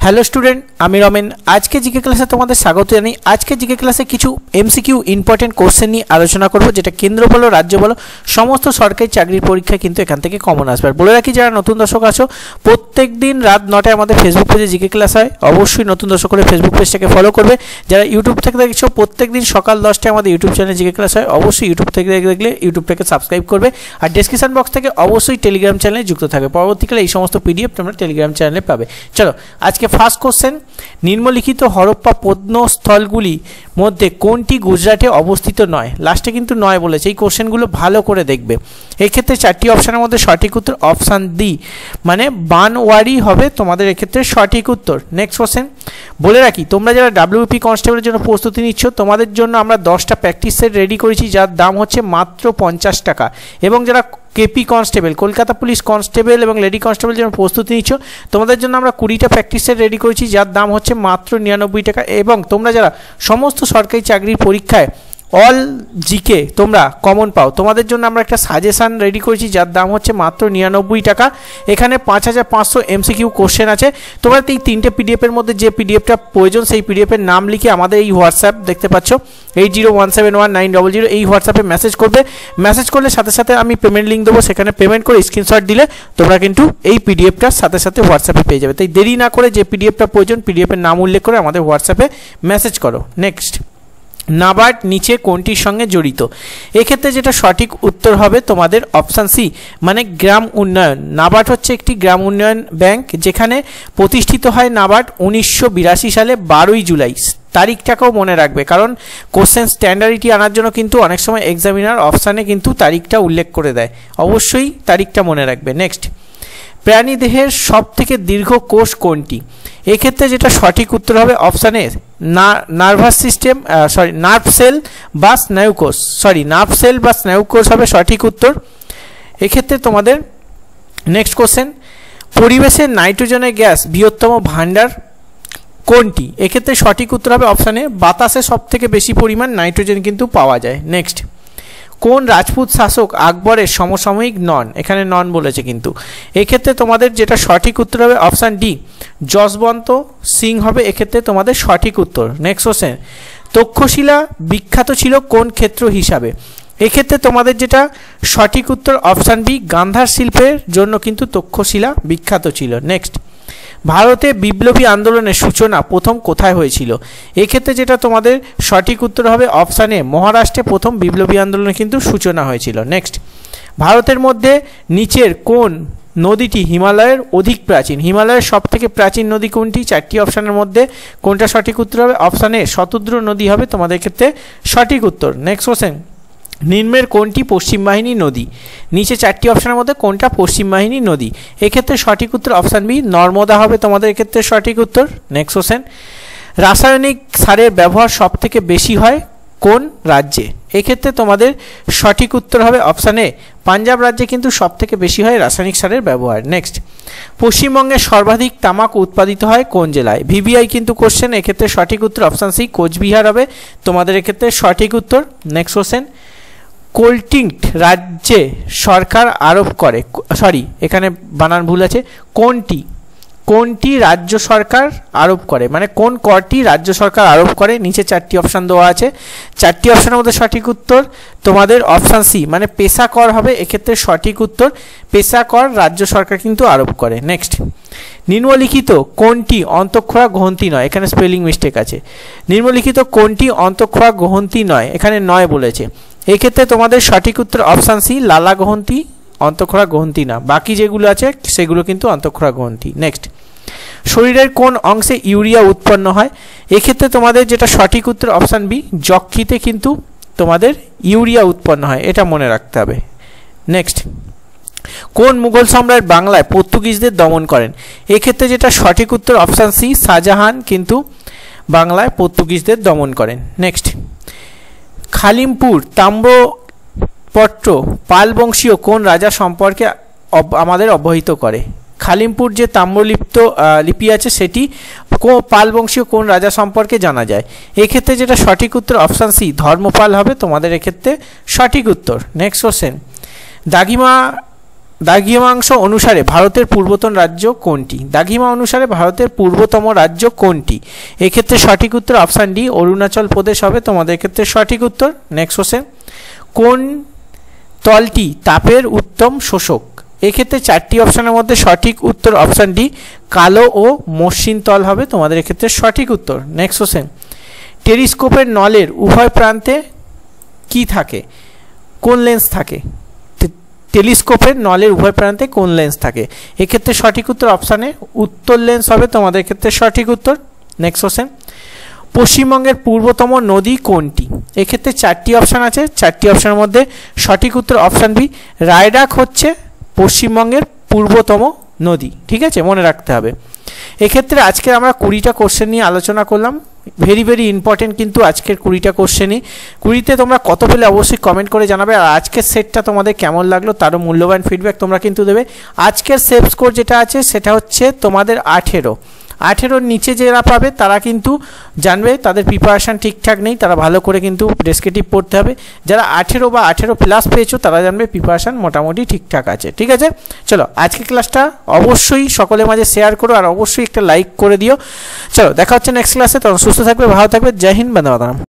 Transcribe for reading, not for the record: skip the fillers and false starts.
Hello student, আমি রমেন। আজকে GK ক্লাসে তোমাদের স্বাগত জানাই। আজকে জিকে ক্লাসে কিছু এমসিকিউ ইম্পর্টেন্ট কোশ্চেন নিয়ে আলোচনা করব, যেটা কেন্দ্র বলো রাজ্য বলো সমস্ত সরকারি চাকরির পরীক্ষায় কিন্তু এখান থেকে কমন আসবে। আর বলে রাখি, যারা নতুন দর্শক আছো, প্রত্যেক দিন রাত 9টায় আমাদের ফেসবুক পেজে জিকে ক্লাস হয়। অবশ্যই নতুন দর্শক করে ফেসবুক পেজটাকে ফলো করবে। যারা ইউটিউব থেকে দেখছো, প্রত্যেক দিন সকাল 10টায় আমাদের ইউটিউব চ্যানেলে জিকে ক্লাস হয়। অবশ্যই ইউটিউব থেকে দেখলে ইউটিউবটাকে সাবস্ক্রাইব করবে। আর ডেসক্রিপশন বক্স থেকে অবশ্যই টেলিগ্রাম চ্যানেলে যুক্ত থাকবে। পরবর্তীকালে এই সমস্ত পিডিএফ তোমরা টেলিগ্রাম চ্যানেলে পাবে। চলো, আজকে ফার্স্ট কোশ্চেন, নিম্নলিখিত হরপ্পা প্রত্নস্থলগুলি মধ্যে কোনটি গুজরাটে অবস্থিত নয়? লাস্টে কিন্তু নয় বলেছে। এই কোশ্চেনগুলো ভালো করে দেখবে। এই ক্ষেত্রে 4টি অপশনের মধ্যে সঠিক উত্তর অপশান ডি, মানে বানওয়ারি হবে তোমাদের এক্ষেত্রে সঠিক উত্তর। নেক্সট কোশ্চেন, বলে রাখি, তোমরা যারা ডাব্লিউপি কনস্টেবলের জন্য প্রস্তুতি নিচ্ছ, তোমাদের জন্য আমরা 10টা প্র্যাকটিস সেট রেডি করেছি, যার দাম হচ্ছে মাত্র 50 টাকা। এবং যারা KP constable, Kolkata police constable এবং লেডি কনস্টেবল জন্য প্রস্তুতি নিচ্ছ, তোমাদের জন্য আমরা 20টা প্র্যাকটিস সেট রেডি করেছি, যার দাম হচ্ছে মাত্র 99 টাকা। এবং তোমরা যারা সমস্ত সরকারি চাকরির পরীক্ষায় অল জিকে তোমরা কমন পাও, তোমাদের জন্য আমরা একটা সাজেশান রেডি করেছি, যার দাম হচ্ছে মাত্র 99 টাকা। এখানে 5500 এমসিকিউ কোশ্চেন আছে। তোমরা এই 3টে পিডিএফের মধ্যে যে পিডিএফটা প্রয়োজন, সেই পিডিএফের নাম লিখে আমাদের এই হোয়াটসঅ্যাপ দেখতে পাচ্ছ 80171900 এই হোয়াটসঅ্যাপে মেসেজ করবে। মেসেজ করলে সাথে সাথে আমি পেমেন্ট লিঙ্ক দেবো, সেখানে পেমেন্ট করে স্ক্রিনশট দিলে তোমরা কিন্তু এই পিডিএফটার সাথে সাথে হোয়াটসঅ্যাপে পেয়ে যাবে। তাই দেরি না করে যে পিডিএফটা প্রয়োজন, পিডিএফের নাম উল্লেখ করে আমাদের হোয়াটসঅ্যাপে মেসেজ করো। নেক্সট, নাবার্ড নিচে কোনটির সঙ্গে জড়িত? এক্ষেত্রে যেটা সঠিক উত্তর হবে তোমাদের অপশান সি, মানে গ্রাম উন্নয়ন। নাবার্ড হচ্ছে একটি গ্রাম উন্নয়ন ব্যাংক, যেখানে প্রতিষ্ঠিত হয় নাবার্ড 1982 সালে 12ই জুলাই। তারিখটাকেও মনে রাখবে, কারণ কোশ্চেন স্ট্যান্ডার্ডিটি আনার জন্য কিন্তু অনেক সময় এক্সামিনার অপশানে কিন্তু তারিখটা উল্লেখ করে দেয়। অবশ্যই তারিখটা মনে রাখবে। নেক্সট, প্রাণীদেহের সবথেকে দীর্ঘ কোষ কোনটি? এক্ষেত্রে যেটা সঠিক উত্তর হবে option A, nervous system, nerve cell বা স্নায়ুকোষ। নার্ভ সেল বা স্নায়ুকোষ হবে সঠিক উত্তর। এক্ষেত্রে তোমাদের নেক্সট কোশ্চেন, পরিবেশের নাইট্রোজেনের গ্যাস বৃহত্তম ভাণ্ডার কোনটি? এক্ষেত্রে সঠিক উত্তর হবে অপশান এ, বাতাসে সবথেকে বেশি পরিমাণ নাইট্রোজেন কিন্তু পাওয়া যায়। নেক্সট, কোন রাজপুত শাসক আকবরের সমসাময়িক নন? এখানে নন বলেছে কিন্তু। এক্ষেত্রে তোমাদের যেটা সঠিক উত্তর হবে অপশান ডি, যশবন্ত সিং হবে এক্ষেত্রে তোমাদের সঠিক উত্তর। নেক্সট কোশ্চেন, তক্ষশিলা বিখ্যাত ছিল কোন ক্ষেত্র হিসাবে? এক্ষেত্রে তোমাদের যেটা সঠিক উত্তর অপশান বি, গান্ধার শিল্পের জন্য কিন্তু তক্ষশিলা বিখ্যাত ছিল। নেক্সট, ভারতে বিপ্লবী আন্দোলনের সূচনা প্রথম কোথায় হয়েছিল? এক্ষেত্রে যেটা তোমাদের সঠিক উত্তর হবে অপশান এ, মহারাষ্ট্রে প্রথম বিপ্লবী আন্দোলনের কিন্তু সূচনা হয়েছিল। নেক্সট, ভারতের মধ্যে নিচের কোন নদীটি হিমালয়ের অধিক প্রাচীন? হিমালয়ের সবথেকে প্রাচীন নদী কোনটি? 4টি অপশানের মধ্যে কোনটা সঠিক উত্তর হবে? অপশান এ, শতদ্রু নদী হবে তোমাদের ক্ষেত্রে সঠিক উত্তর। নেক্সট কোশ্চেন, নিম্নের কোনটি পশ্চিম বাহিনী নদী? নিচে 4টি অপশানের মধ্যে কোনটা পশ্চিম বাহিনী নদী? এক্ষেত্রে সঠিক উত্তর অপশান বি, নর্মদা হবে তোমাদের এক্ষেত্রে সঠিক উত্তর। নেক্সট কোশ্চেন, রাসায়নিক সারের ব্যবহার সবথেকে বেশি হয় কোন রাজ্যে? এক্ষেত্রে তোমাদের সঠিক উত্তর হবে অপশান এ, পাঞ্জাব রাজ্যে কিন্তু সবথেকে বেশি হয় রাসায়নিক সারের ব্যবহার। নেক্সট, পশ্চিমবঙ্গে সর্বাধিক তামাক উৎপাদিত হয় কোন জেলায়? ভিভিআই কিন্তু কোশ্চেন। এক্ষেত্রে সঠিক উত্তর অপশান সি, কোচবিহার হবে তোমাদের এক্ষেত্রে সঠিক উত্তর। নেক্সট কোশ্চেন, কোল্টিংট রাজ্যে সরকার আরোপ করে, এখানে বানান ভুল আছে, কোনটি রাজ্য সরকার আরোপ করে, মানে কোন করটি রাজ্য সরকার আরোপ করে? নিচে 4টি অপশান দেওয়া আছে। 4টি অপশানের মধ্যে সঠিক উত্তর তোমাদের অপশান সি, মানে পেশা কর হবে এক্ষেত্রে সঠিক উত্তর। পেশা কর রাজ্য সরকার কিন্তু আরোপ করে। নেক্সট, নিম্নলিখিত কোনটি অন্তঃক্ষরা গ্রন্থি নয়? এখানে স্পেলিং মিস্টেক আছে। নিম্নলিখিত কোনটি অন্তঃক্ষরা গ্রন্থি নয়? এখানে নয় বলেছে। এক্ষেত্রে তোমাদের সঠিক উত্তর অপশান সি, লালা গ্রন্থি, অন্তঃক্ষরা গ্রন্থি না। বাকি যেগুলো আছে সেগুলো কিন্তু অন্তঃক্ষরা গ্রন্থি। নেক্সট, শরীরের কোন অংশে ইউরিয়া উৎপন্ন হয়? এক্ষেত্রে তোমাদের যেটা সঠিক উত্তর অপশান বি, যকৃতে কিন্তু তোমাদের ইউরিয়া উৎপন্ন হয়, এটা মনে রাখতে হবে। নেক্সট, কোন মুঘল সম্রাট বাংলায় পর্তুগিজদের দমন করেন? এক্ষেত্রে যেটা সঠিক উত্তর অপশান সি, শাহজাহান কিন্তু বাংলায় পর্তুগিজদের দমন করেন। নেক্সট, খালিমপুর তাম্রপত্র পাল বংশীয় কোন রাজা সম্পর্কে আমাদের অবহিত করে? খালিমপুর যে লিপি আছে সেটি পাল বংশীয় কোন রাজা সম্পর্কে জানা যায়? এক্ষেত্রে যেটা সঠিক উত্তর অপশান সি, ধর্মপাল হবে তোমাদের এক্ষেত্রে সঠিক উত্তর। নেক্সট কোশ্চেন, দাগিমা দ্রাঘিমাংশ অনুসারে ভারতের পূর্বতন রাজ্য কোনটি? দ্রাঘিমা অনুসারে ভারতের পূর্বতম রাজ্য কোনটি? এক্ষেত্রে সঠিক উত্তর অপশান ডি অরুণাচল প্রদেশ হবে তোমাদের ক্ষেত্রে সঠিক উত্তর। নেক্সট কোশ্চেন, কোন তলটি তাপের উত্তম শোষক? এক্ষেত্রে চারটি অপশানের মধ্যে সঠিক উত্তর অপশান ডি কালো ও মসৃণ তল হবে তোমাদের এক্ষেত্রে সঠিক উত্তর। নেক্সট কোশ্চেন, টেলিস্কোপের নলের উভয় প্রান্তে কি থাকে? কোন লেন্স থাকে? টেলিস্কোপের নলের উভয় প্রান্তে কোন লেন্স থাকে? এক্ষেত্রে সঠিক উত্তর অপশানে উত্তর লেন্স হবে তোমাদের ক্ষেত্রে সঠিক উত্তর। নেক্সট কোশ্চেন, পশ্চিমবঙ্গের পূর্বতম নদী কোনটি? এক্ষেত্রে চারটি অপশান আছে, চারটি অপশানের মধ্যে সঠিক উত্তর অপশান বি রায়ডাক হচ্ছে পশ্চিমবঙ্গের পূর্বতম নদী। ঠিক আছে, মনে রাখতে হবে। এক্ষেত্রে আজকে আমরা 20টা কোশ্চেন নিয়ে আলোচনা করলাম, ভেরি ভেরি ইম্পর্টেন্ট কিন্তু আজকের 20টা কোশ্চেনই। 20তে তোমরা কত পেলে অবশ্যই কমেন্ট করে জানাবে, আর আজকের সেটটা তোমাদের কেমন লাগলো তারও মূল্যবান ফিডব্যাক তোমরা কিন্তু দেবে। আজকের সেভ স্কোর যেটা আছে সেটা হচ্ছে তোমাদের 18 নিচে যারা পাবে তারা কিন্তু জানবে তাদের প্রিপারেশান ঠিকঠাক নেই, তারা ভালো করে কিন্তু ডেসক্রিপটিভ পড়তে হবে। যারা 18 বা 18 প্লাস পেয়েছো তারা জানবে প্রিপারেশান মোটামুটি ঠিকঠাক আছে। ঠিক আছে, চলো আজকের ক্লাসটা অবশ্যই সকলের মাঝে শেয়ার করো আর অবশ্যই একটা লাইক করে দিও। চলো দেখা হচ্ছে নেক্সট ক্লাসে, তখন সুস্থ থাকবে, ভালো থাকবে। জয় হিন্দ, বন্দে মাতরম।